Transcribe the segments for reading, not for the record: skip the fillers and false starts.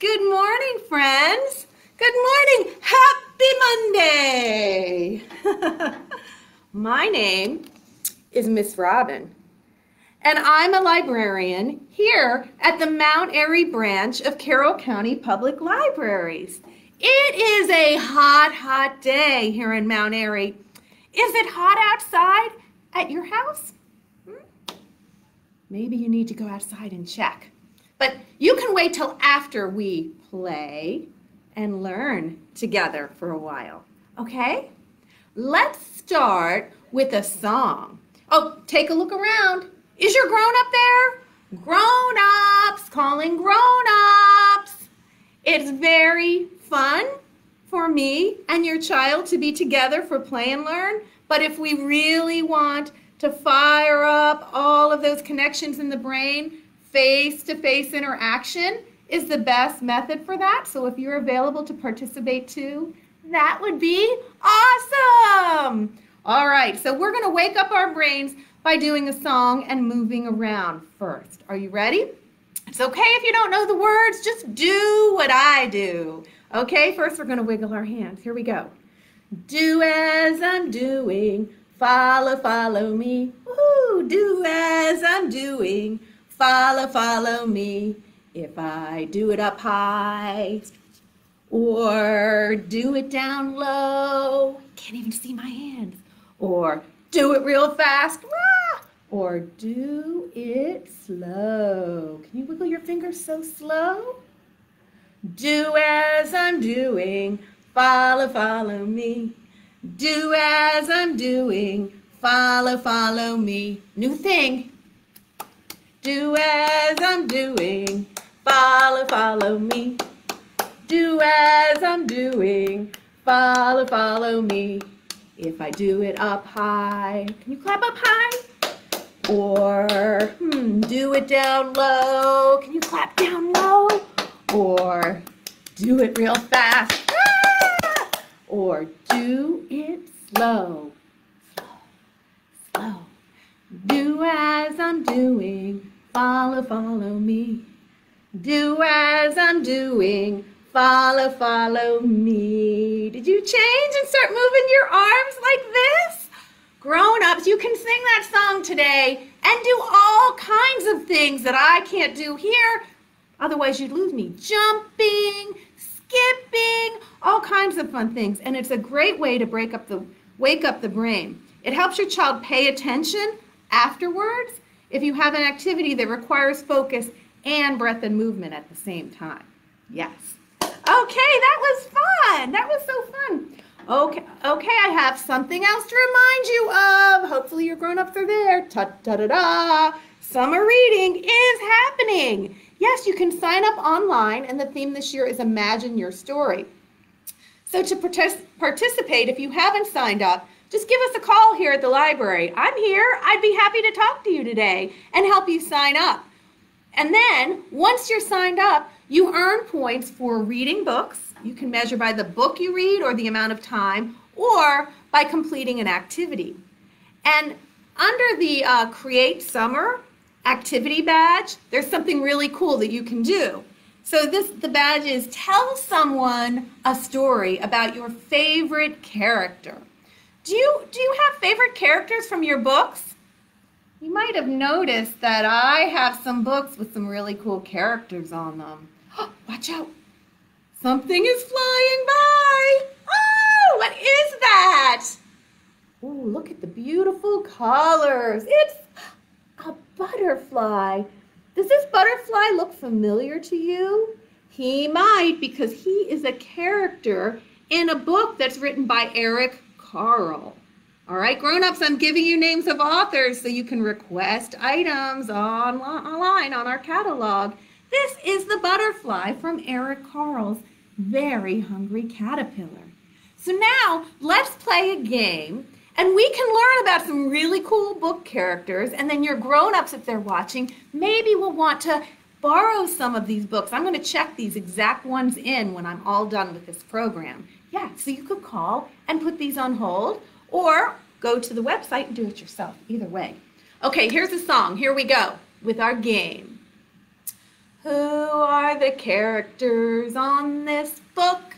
Good morning, friends. Good morning. Happy Monday. My name is Miss Robin, and I'm a librarian here at the Mount Airy branch of Carroll County Public Libraries. It is a hot, hot day here in Mount Airy. Is it hot outside at your house? Maybe you need to go outside and check. But you can wait till after we play and learn together for a while, okay? Let's start with a song. Oh, take a look around. Is your grown-up there? Grown-ups, calling grown-ups. It's very fun for me and your child to be together for play and learn, but if we really want to fire up all of those connections in the brain, face-to-face interaction is the best method for that. So if you're available to participate too, that would be awesome. All right, so we're going to wake up our brains by doing a song and moving around first. Are you ready? It's okay if you don't know the words, just do what I do. Okay, first we're going to wiggle our hands. Here we go. Do as I'm doing, follow me. Woo-hoo. Do as I'm doing, follow me. If I do it up high or do it down low, can't even see my hands, or do it real fast, rah! Or do it slow. Can you wiggle your fingers so slow? Do as I'm doing, follow me. Do as I'm doing, follow me. New thing. Do as I'm doing, follow me. Do as I'm doing, follow me. If I do it up high, can you clap up high? Or do it down low, can you clap down low? Or do it real fast, ah! Or do it slow, slow. Do as I'm doing, follow me. Do as I'm doing, follow me. Did you change and start moving your arms like this? Grown-ups, you can sing that song today and do all kinds of things that I can't do here. Otherwise, you'd lose me. Jumping, skipping, all kinds of fun things. And it's a great way to wake up the brain. It helps your child pay attention afterwards if you have an activity that requires focus and breath and movement at the same time. Yes. Okay, that was fun. That was so fun. Okay, I have something else to remind you of. Hopefully your grown-ups are there. Ta-da-da-da. Summer reading is happening. Yes, you can sign up online, and the theme this year is Imagine Your Story. So to participate, if you haven't signed up, just give us a call here at the library. I'm here. I'd be happy to talk to you today and help you sign up. And then, once you're signed up, you earn points for reading books. You can measure by the book you read or the amount of time, or by completing an activity. And under the Create Summer activity badge, there's something really cool that you can do. So the badge is tell someone a story about your favorite character. Do you have favorite characters from your books? You might have noticed that I have some books with some really cool characters on them. Oh, watch out. Something is flying by. Oh, what is that? Oh, look at the beautiful colors. It's a butterfly. Does this butterfly look familiar to you? He might, because he is a character in a book that's written by Eric Carle. All right, grown-ups, I'm giving you names of authors so you can request items online on our catalog. This is the butterfly from Eric Carle's Very Hungry Caterpillar. So now let's play a game, and we can learn about some really cool book characters, and then your grown-ups, if they're watching, maybe will want to borrow some of these books. I'm going to check these exact ones in when I'm all done with this program. Yeah, so you could call and put these on hold, or go to the website and do it yourself. Either way. Okay, here's a song. Here we go with our game. Who are are the characters on this book?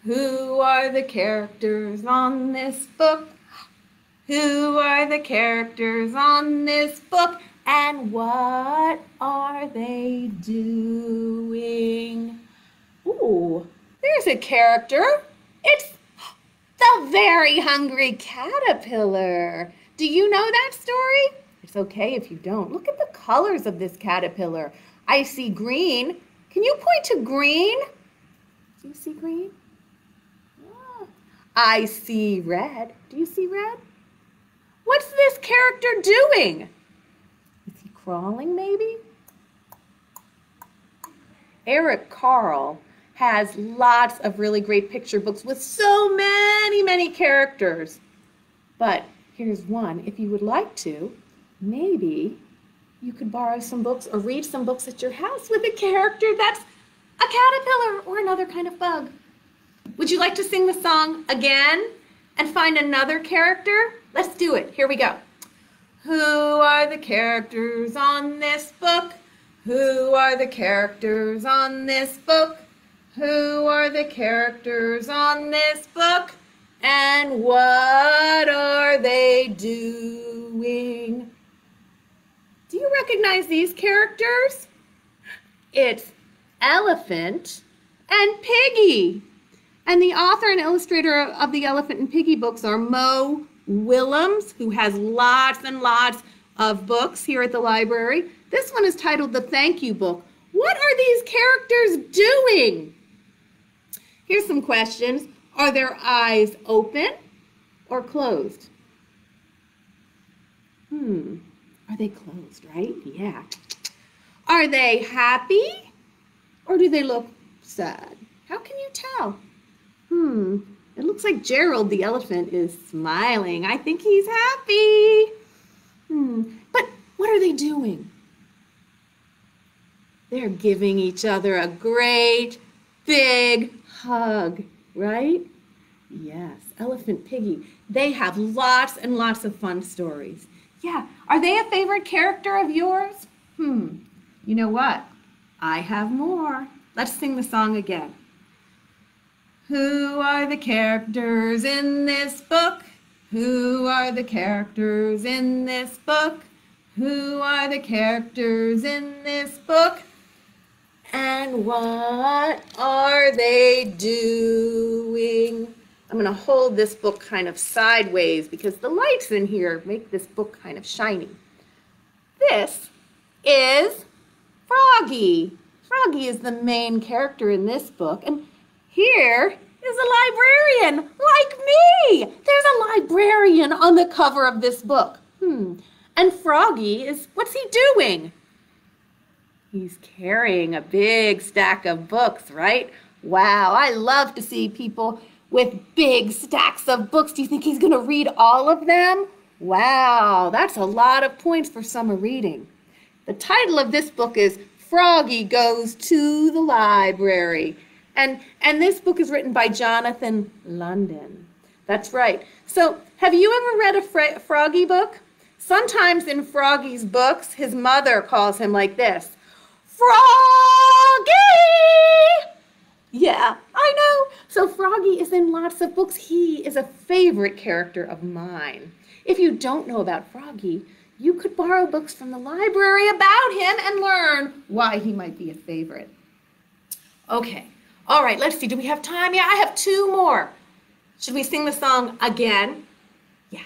Who are the characters on this book? Who are the characters on this book? And what are they doing? Ooh, there's a character. It's the Very Hungry Caterpillar. Do you know that story? It's okay if you don't. Look at the colors of this caterpillar. I see green. Can you point to green? Do you see green? Oh. I see red. Do you see red? What's this character doing? Is he crawling maybe? Eric Carle has lots of really great picture books with so many characters. But here's one. If you would like to, maybe you could borrow some books or read some books at your house with a character that's a caterpillar or another kind of bug. Would you like to sing the song again and find another character? Let's do it. Here we go. Who are the characters on this book? Who are the characters on this book? Who are the characters on this book? And what are they doing? Do you recognize these characters? It's Elephant and Piggy. And the author and illustrator of the Elephant and Piggy books are Mo Willems, who has lots and lots of books here at the library. This one is titled The Thank You Book. What are these characters doing? Here's some questions. Are their eyes open or closed? Are they closed, right? Yeah. Are they happy or do they look sad? How can you tell? It looks like Gerald the elephant is smiling. I think he's happy. But what are they doing? They're giving each other a great big hug, right? Yes, Elephant Piggy. They have lots and lots of fun stories. Yeah, are they a favorite character of yours? You know what? I have more. Let's sing the song again. Who are the characters in this book? Who are the characters in this book? Who are the characters in this book? And what are they doing? I'm going to hold this book kind of sideways because the lights in here make this book kind of shiny. This is Froggy. Froggy is the main character in this book, and here is a librarian like me. There's a librarian on the cover of this book. And Froggy what's he doing? He's carrying a big stack of books, right? Wow, I love to see people with big stacks of books. Do you think he's going to read all of them? Wow, that's a lot of points for summer reading. The title of this book is Froggy Goes to the Library. And this book is written by Jonathan London. That's right. So have you ever read a Froggy book? Sometimes in Froggy's books, his mother calls him like this. Froggy! Yeah, I know. So Froggy is in lots of books. He is a favorite character of mine. If you don't know about Froggy, you could borrow books from the library about him and learn why he might be a favorite. Okay. All right, let's see. Do we have time? Yeah, I have two more. Should we sing the song again? Yeah.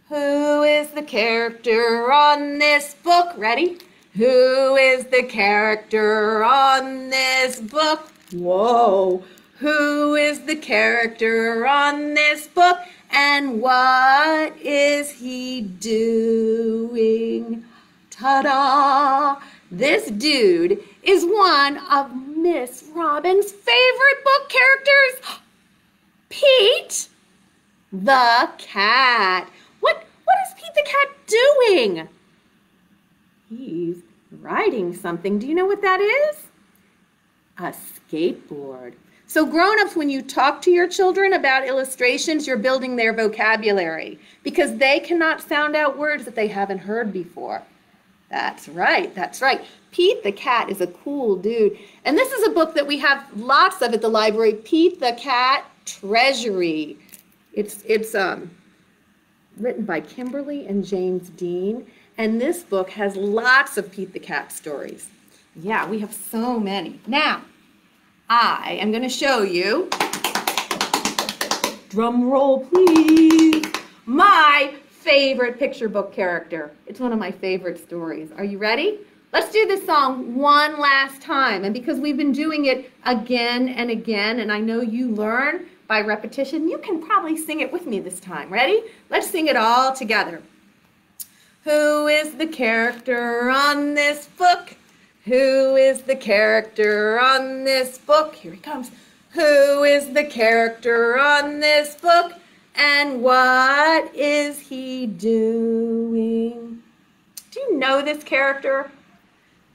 Who is the character on this book? Ready? Who is the character on this book? Whoa. Who is the character on this book? And what is he doing? Ta-da! This dude is one of Miss Robin's favorite book characters, Pete the cat. What is Pete the cat doing? He's riding something. Do you know what that is? A skateboard. So grown-ups, when you talk to your children about illustrations, you're building their vocabulary because they cannot sound out words that they haven't heard before. That's right, that's right. Pete the Cat is a cool dude. And this is a book that we have lots of at the library, Pete the Cat Treasury. It's written by Kimberly and James Dean, and this book has lots of Pete the Cat stories. Yeah, we have so many. Now, I am going to show you, drum roll please, my favorite picture book character. It's one of my favorite stories. Are you ready? Let's do this song one last time. And because we've been doing it again and again, and I know you learn by repetition, you can probably sing it with me this time. Ready? Let's sing it all together. Who is the character on this book? Who is the character on this book? Here he comes. Who is the character on this book? And what is he doing? Do you know this character?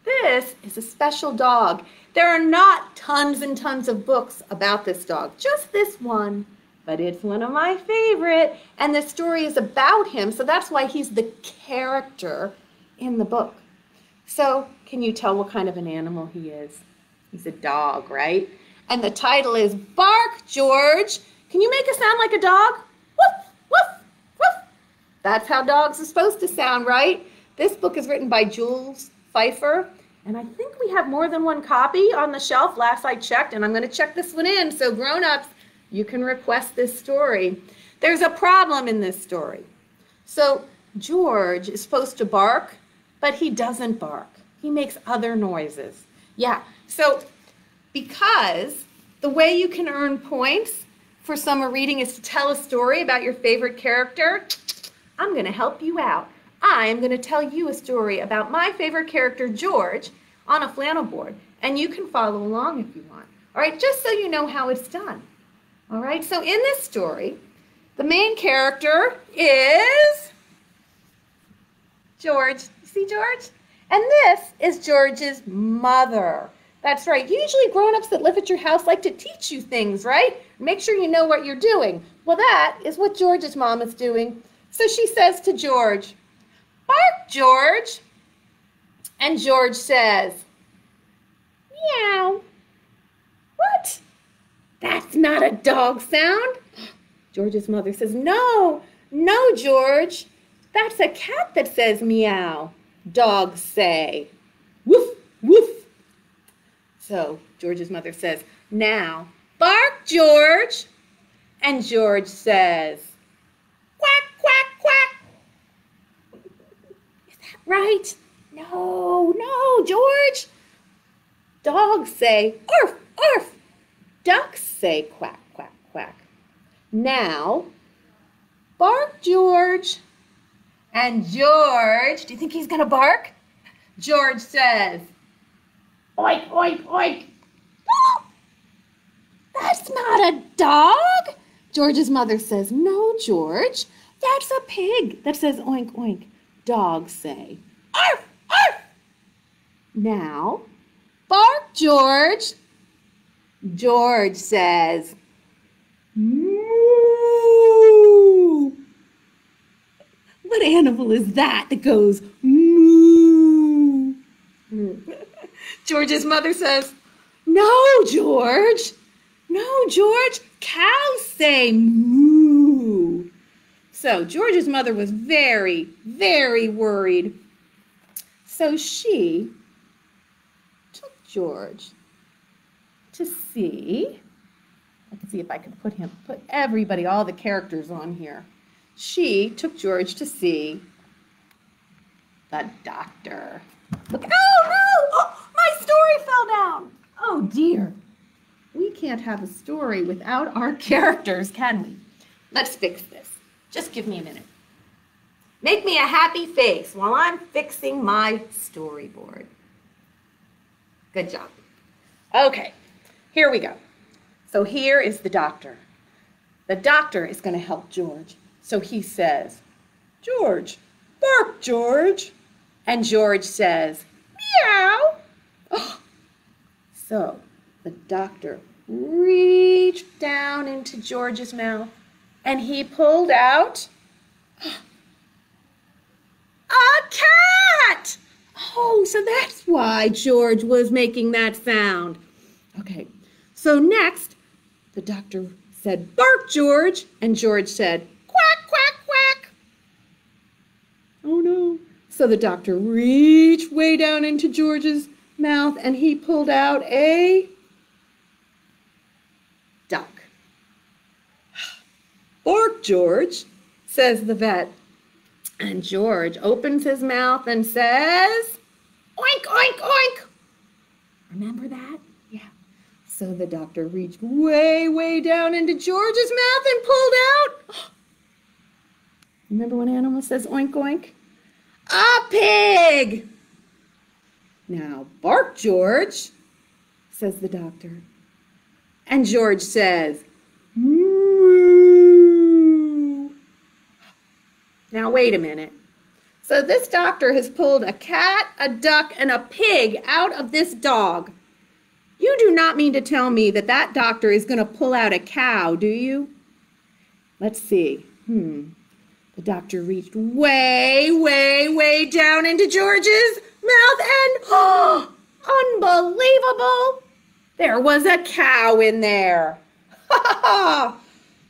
This is a special dog. There are not tons and tons of books about this dog, just this one, but it's one of my favorite, and the story is about him, so that's why he's the character in the book. So, can you tell what kind of an animal he is? He's a dog, right? And the title is Bark, George. Can you make a sound like a dog? Woof, woof, woof. That's how dogs are supposed to sound, right? This book is written by Jules Feiffer, and I think we have more than one copy on the shelf last I checked, and I'm going to check this one in, so grown-ups, you can request this story. There's a problem in this story. So George is supposed to bark, but he doesn't bark. He makes other noises. Yeah, so because the way you can earn points for summer reading is to tell a story about your favorite character, I'm going to help you out. I'm going to tell you a story about my favorite character, George, on a flannel board, and you can follow along if you want. All right, just so you know how it's done. All right, so in this story, the main character is George. You see George? And this is George's mother. That's right. Usually grown-ups that live at your house like to teach you things, right? Make sure you know what you're doing. Well, that is what George's mom is doing. So she says to George, "Bark, George." And George says, "Meow." "What? That's not a dog sound." George's mother says, "No, no, George. That's a cat that says meow. Dogs say woof, woof." So George's mother says, "Now, bark, George." And George says, "Quack, quack, quack." Is that right? No, no, George. Dogs say arf, arf. Ducks say quack, quack, quack. Now, bark, George. And George, do you think he's going to bark? George says, "Oink, oink, oink." "That's not a dog." George's mother says, "No, George, that's a pig that says oink, oink." Dogs say, arf, arf. Now, bark, George. George says, moo. What animal is that goes moo? George's mother says, "No, George. No, George. Cows say moo." So George's mother was very, very worried. So she took George to see, let's see if I can put everybody, all the characters on here. She took George to see the doctor. Look, oh no, oh, my story fell down. Oh dear. We can't have a story without our characters, can we? Let's fix this. Just give me a minute. Make me a happy face while I'm fixing my storyboard. Good job. Okay, here we go. So here is the doctor. The doctor is going to help George. So he says, "George, bark, George." And George says, "Meow." Oh. So the doctor reached down into George's mouth and he pulled out a cat. Oh, so that's why George was making that sound. Okay, so next, the doctor said, "Bark, George," and George said, "Quack, quack, quack." Oh no. So the doctor reached way down into George's mouth and he pulled out a duck. "Bark, George," says the vet. And George opens his mouth and says, "Oink, oink, oink." Remember that? Yeah. So the doctor reached way, way down into George's mouth and pulled out. Remember when animal says oink, oink? A pig. "Now bark, George," says the doctor. And George says, "Moo." Now wait a minute. So this doctor has pulled a cat, a duck, and a pig out of this dog. You do not mean to tell me that that doctor is going to pull out a cow, do you? Let's see. The doctor reached way, way, way down into George's mouth and, unbelievable! There was a cow in there. Oh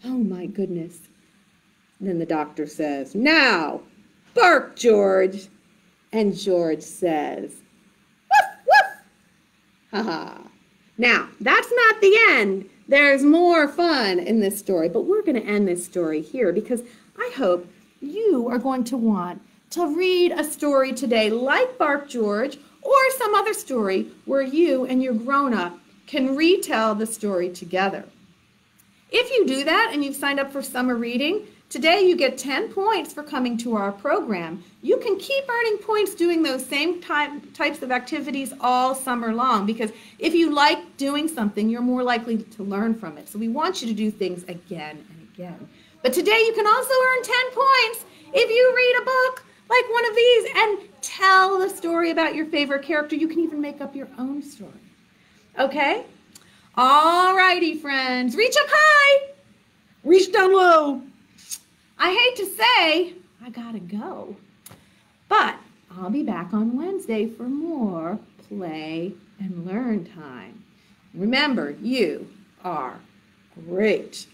my goodness. And then the doctor says, "Now, bark, George." And George says, "Woof, woof." Now, that's not the end. There's more fun in this story, but we're going to end this story here because I hope you are going to want to read a story today like Bark, George, or some other story where you and your grown-up can retell the story together. If you do that and you've signed up for summer reading, today you get 10 points for coming to our program. You can keep earning points doing those same types of activities all summer long because if you like doing something, you're more likely to learn from it. So we want you to do things again and again. But today you can also earn 10 points if you read a book like one of these and tell the story about your favorite character. You can even make up your own story. Okay? All righty, friends. Reach up high. Reach down low. I hate to say, I gotta go. But I'll be back on Wednesday for more play and learn time. Remember, you are great.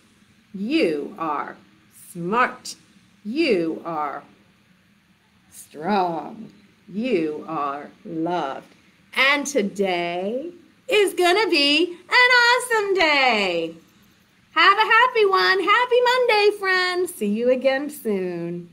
You are smart. You are strong. You are loved. And today is gonna be an awesome day. Have a happy one. Happy Monday, friends. See you again soon.